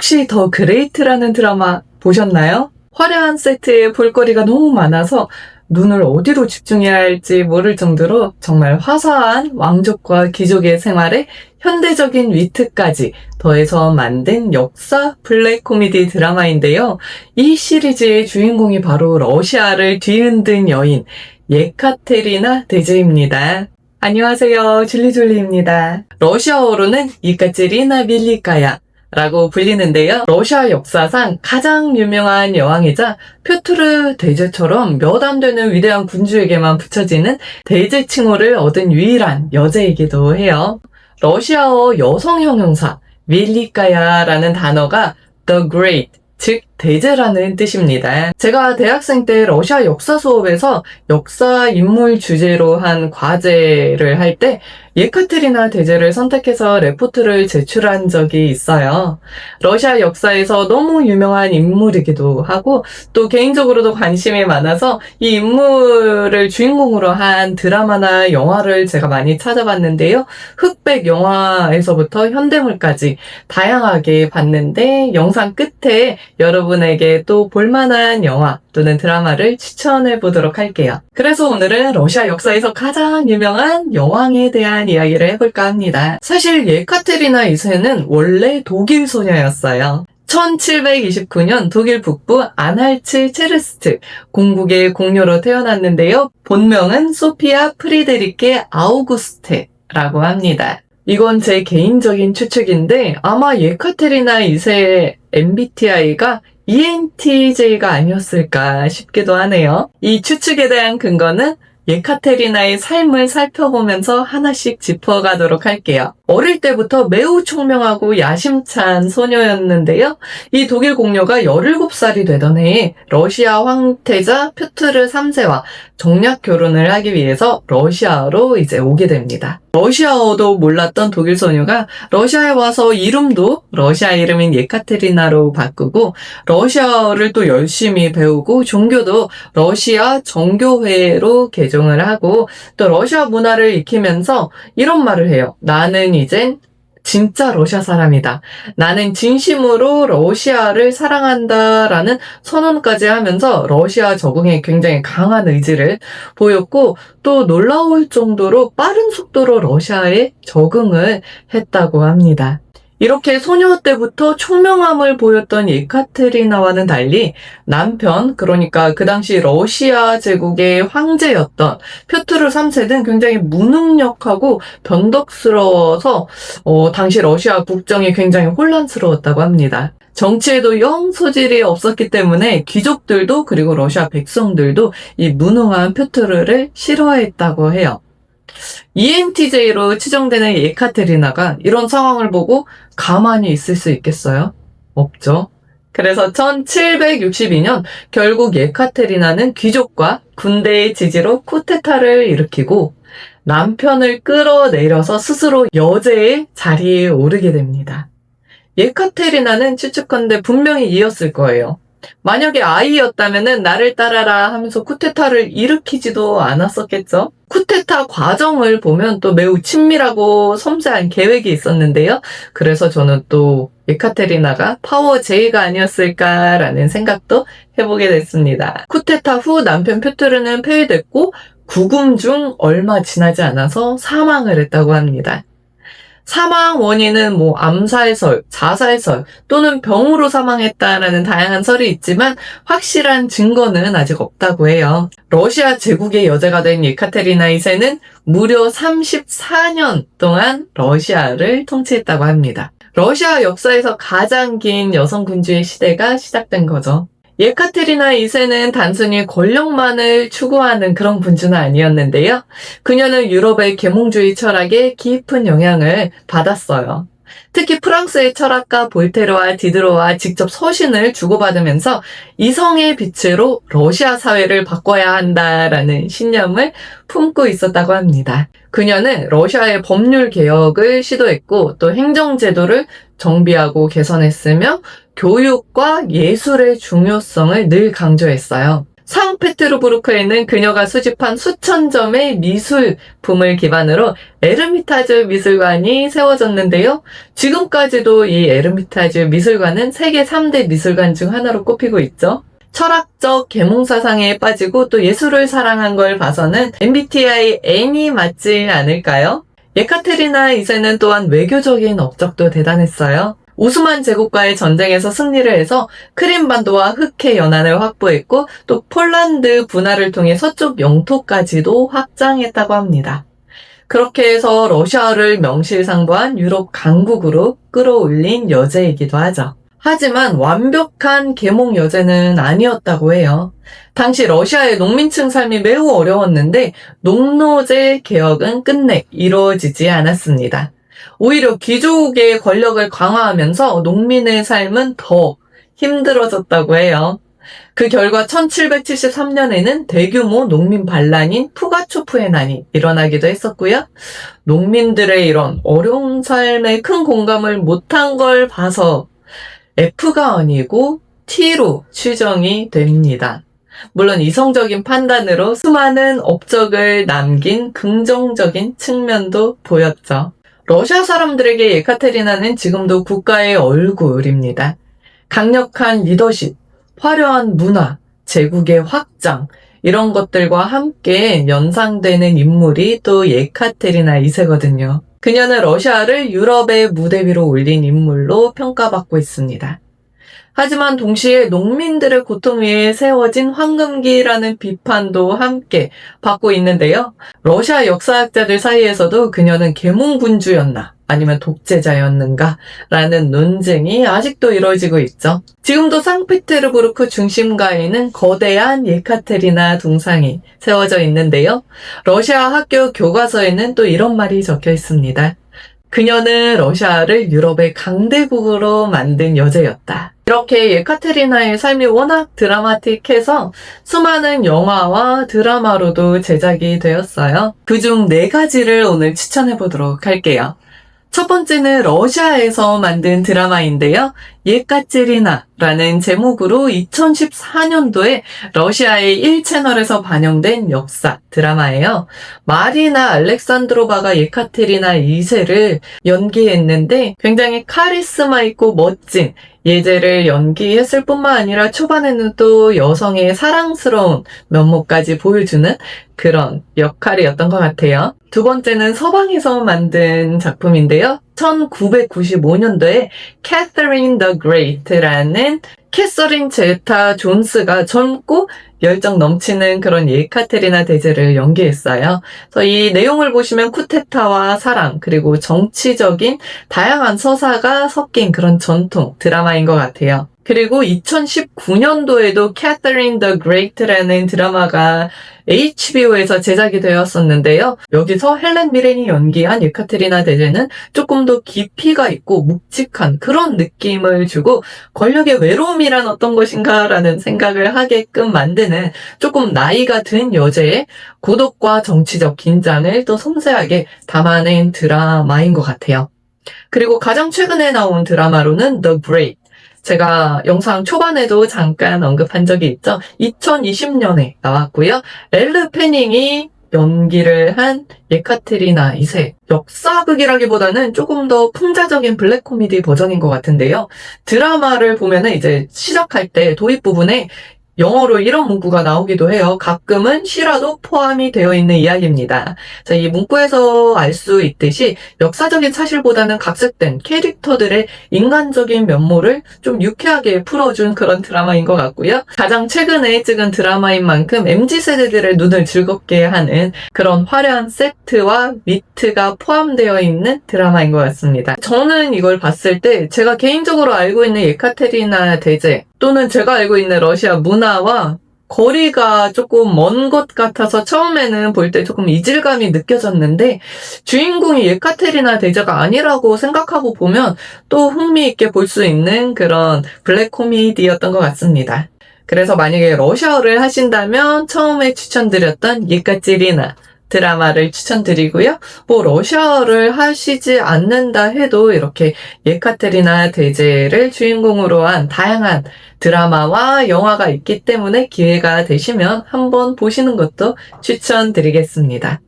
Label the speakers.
Speaker 1: 혹시 더 그레이트라는 드라마 보셨나요? 화려한 세트에 볼거리가 너무 많아서 눈을 어디로 집중해야 할지 모를 정도로 정말 화사한 왕족과 귀족의 생활에 현대적인 위트까지 더해서 만든 역사 블랙 코미디 드라마인데요. 이 시리즈의 주인공이 바로 러시아를 뒤흔든 여인 예카테리나 데즈입니다. 안녕하세요. 줄리줄리입니다. 러시아어로는 이카체리나 밀리카야 라고 불리는데요. 러시아 역사상 가장 유명한 여왕이자 표트르 대제처럼 몇 안 되는 위대한 군주에게만 붙여지는 대제 칭호를 얻은 유일한 여자이기도 해요. 러시아어 여성 형용사 밀리카야라는 단어가 the great, 즉 대제라는 뜻입니다. 제가 대학생 때 러시아 역사 수업에서 역사 인물 주제로 한 과제를 할 때 예카테리나 대제를 선택해서 레포트를 제출한 적이 있어요. 러시아 역사에서 너무 유명한 인물이기도 하고 또 개인적으로도 관심이 많아서 이 인물을 주인공으로 한 드라마나 영화를 제가 많이 찾아봤는데요. 흑백 영화에서부터 현대물까지 다양하게 봤는데 영상 끝에 여러분에게 또 볼만한 영화 또는 드라마를 추천해 보도록 할게요. 그래서 오늘은 러시아 역사에서 가장 유명한 여왕에 대한 이야기를 해볼까 합니다. 사실 예카테리나 2세는 원래 독일 소녀였어요. 1729년 독일 북부 안할츠 체르스트 공국의 공녀로 태어났는데요. 본명은 소피아 프리데리케 아우구스테라고 합니다. 이건 제 개인적인 추측인데 아마 예카테리나 2세의 MBTI가 ENTJ가 아니었을까 싶기도 하네요. 이 추측에 대한 근거는 예카테리나의 삶을 살펴보면서 하나씩 짚어가도록 할게요. 어릴 때부터 매우 총명하고 야심찬 소녀였는데요. 이 독일 공녀가 17살이 되던 해에 러시아 황태자 표트르 3세와 정략 결혼을 하기 위해서 러시아로 이제 오게 됩니다. 러시아어도 몰랐던 독일 소녀가 러시아에 와서 이름도 러시아 이름인 예카테리나로 바꾸고 러시아어를 또 열심히 배우고 종교도 러시아 정교회로 개종을 하고 또 러시아 문화를 익히면서 이런 말을 해요. 나는 이젠 진짜 러시아 사람이다. 나는 진심으로 러시아를 사랑한다라는 선언까지 하면서 러시아 적응에 굉장히 강한 의지를 보였고 또 놀라울 정도로 빠른 속도로 러시아에 적응을 했다고 합니다. 이렇게 소녀 때부터 총명함을 보였던 예카테리나와는 달리 남편, 그러니까 그 당시 러시아 제국의 황제였던 표트르 3세는 굉장히 무능력하고 변덕스러워서 당시 러시아 국정이 굉장히 혼란스러웠다고 합니다. 정치에도 영 소질이 없었기 때문에 귀족들도 그리고 러시아 백성들도 이 무능한 표트르를 싫어했다고 해요. ENTJ로 추정되는 예카테리나가 이런 상황을 보고 가만히 있을 수 있겠어요? 없죠. 그래서 1762년 결국 예카테리나는 귀족과 군대의 지지로 쿠데타를 일으키고 남편을 끌어내려서 스스로 여제의 자리에 오르게 됩니다. 예카테리나는 추측컨대 분명히 이었을 거예요. 만약에 아이였다면은 나를 따라라 하면서 쿠데타를 일으키지도 않았었겠죠? 쿠데타 과정을 보면 또 매우 친밀하고 섬세한 계획이 있었는데요. 그래서 저는 또 예카테리나가 파워 J가 아니었을까라는 생각도 해보게 됐습니다. 쿠데타 후 남편 표트르는 폐위됐고 구금 중 얼마 지나지 않아서 사망을 했다고 합니다. 사망 원인은 암살설, 자살설 또는 병으로 사망했다라는 다양한 설이 있지만 확실한 증거는 아직 없다고 해요. 러시아 제국의 여제가 된 예카테리나 2세는 무려 34년 동안 러시아를 통치했다고 합니다. 러시아 역사에서 가장 긴 여성 군주의 시대가 시작된 거죠. 예카테리나 2세는 단순히 권력만을 추구하는 그런 군주는 아니었는데요. 그녀는 유럽의 계몽주의 철학에 깊은 영향을 받았어요. 특히 프랑스의 철학가 볼테르와 디드로와 직접 서신을 주고받으면서 이성의 빛으로 러시아 사회를 바꿔야 한다라는 신념을 품고 있었다고 합니다. 그녀는 러시아의 법률 개혁을 시도했고 또 행정제도를 정비하고 개선했으며 교육과 예술의 중요성을 늘 강조했어요. 상페테르부르크에는 그녀가 수집한 수천 점의 미술품을 기반으로 에르미타주 미술관이 세워졌는데요. 지금까지도 이 에르미타주 미술관은 세계 3대 미술관 중 하나로 꼽히고 있죠. 철학적 계몽사상에 빠지고 또 예술을 사랑한 걸 봐서는 MBTI N이 맞지 않을까요? 예카테리나 2세는 또한 외교적인 업적도 대단했어요. 오스만 제국과의 전쟁에서 승리를 해서 크림반도와 흑해 연안을 확보했고 또 폴란드 분할을 통해 서쪽 영토까지도 확장했다고 합니다. 그렇게 해서 러시아를 명실상부한 유럽 강국으로 끌어올린 여제이기도 하죠. 하지만 완벽한 계몽 여제는 아니었다고 해요. 당시 러시아의 농민층 삶이 매우 어려웠는데 농노제 개혁은 끝내 이루어지지 않았습니다. 오히려 귀족의 권력을 강화하면서 농민의 삶은 더 힘들어졌다고 해요. 그 결과 1773년에는 대규모 농민 반란인 푸가초프의 난이 일어나기도 했었고요. 농민들의 이런 어려운 삶에 큰 공감을 못한 걸 봐서 F가 아니고 T로 추정이 됩니다. 물론 이성적인 판단으로 수많은 업적을 남긴 긍정적인 측면도 보였죠. 러시아 사람들에게 예카테리나는 지금도 국가의 얼굴입니다. 강력한 리더십, 화려한 문화, 제국의 확장, 이런 것들과 함께 연상되는 인물이 또 예카테리나 2세거든요. 그녀는 러시아를 유럽의 무대 위로 올린 인물로 평가받고 있습니다. 하지만 동시에 농민들의 고통 위에 세워진 황금기라는 비판도 함께 받고 있는데요. 러시아 역사학자들 사이에서도 그녀는 계몽군주였나 아니면 독재자였는가 라는 논쟁이 아직도 이루어지고 있죠. 지금도 상페테르부르크 중심가에는 거대한 예카테리나 동상이 세워져 있는데요. 러시아 학교 교과서에는 또 이런 말이 적혀 있습니다. 그녀는 러시아를 유럽의 강대국으로 만든 여제였다. 이렇게 예카테리나의 삶이 워낙 드라마틱해서 수많은 영화와 드라마로도 제작이 되었어요. 그중 4가지를 오늘 추천해 보도록 할게요. 첫 번째는 러시아에서 만든 드라마인데요. 예카테리나라는 제목으로 2014년도에 러시아의 1채널에서 반영된 역사 드라마예요. 마리나 알렉산드로바가 예카테리나 2세를 연기했는데 굉장히 카리스마 있고 멋진 예제를 연기했을 뿐만 아니라 초반에는 또 여성의 사랑스러운 면모까지 보여주는 그런 역할이었던 것 같아요. 두 번째는 서방에서 만든 작품인데요. 1995년도에 캐서린 더 그레이트라는 캐서린 제타 존스가 젊고 열정 넘치는 그런 예카테리나 대제를 연기했어요. 그래서 이 내용을 보시면 쿠데타와 사랑 그리고 정치적인 다양한 서사가 섞인 그런 전통 드라마인 것 같아요. 그리고 2019년도에도 캐서린 더 그레이트라는 드라마가 HBO에서 제작이 되었었는데요. 여기서 헬렌 미렌이 연기한 예카테리나 대제는 조금 더 깊이가 있고 묵직한 그런 느낌을 주고 권력의 외로움이란 어떤 것인가 라는 생각을 하게끔 만드는 조금 나이가 든 여제의 고독과 정치적 긴장을 또 섬세하게 담아낸 드라마인 것 같아요. 그리고 가장 최근에 나온 드라마로는 The Great, 제가 영상 초반에도 잠깐 언급한 적이 있죠. 2020년에 나왔고요. 엘르 페닝이 연기를 한 예카테리나 2세. 역사극이라기보다는 조금 더 풍자적인 블랙 코미디 버전인 것 같은데요. 드라마를 보면은 이제 시작할 때 도입 부분에 영어로 이런 문구가 나오기도 해요. 가끔은 실화도 포함이 되어 있는 이야기입니다. 자, 이 문구에서 알 수 있듯이 역사적인 사실보다는 각색된 캐릭터들의 인간적인 면모를 좀 유쾌하게 풀어준 그런 드라마인 것 같고요. 가장 최근에 찍은 드라마인 만큼 MZ세대들의 눈을 즐겁게 하는 그런 화려한 세트와 위트가 포함되어 있는 드라마인 것 같습니다. 저는 이걸 봤을 때 제가 개인적으로 알고 있는 예카테리나 대제 또는 제가 알고 있는 러시아 문화와 거리가 조금 먼 것 같아서 처음에는 볼 때 조금 이질감이 느껴졌는데 주인공이 예카테리나 대제가 아니라고 생각하고 보면 또 흥미있게 볼 수 있는 그런 블랙 코미디였던 것 같습니다. 그래서 만약에 러시아어를 하신다면 처음에 추천드렸던 예카테리나 드라마를 추천드리고요. 뭐 러시아어를 하시지 않는다 해도 이렇게 예카테리나 대제를 주인공으로 한 다양한 드라마와 영화가 있기 때문에 기회가 되시면 한번 보시는 것도 추천드리겠습니다.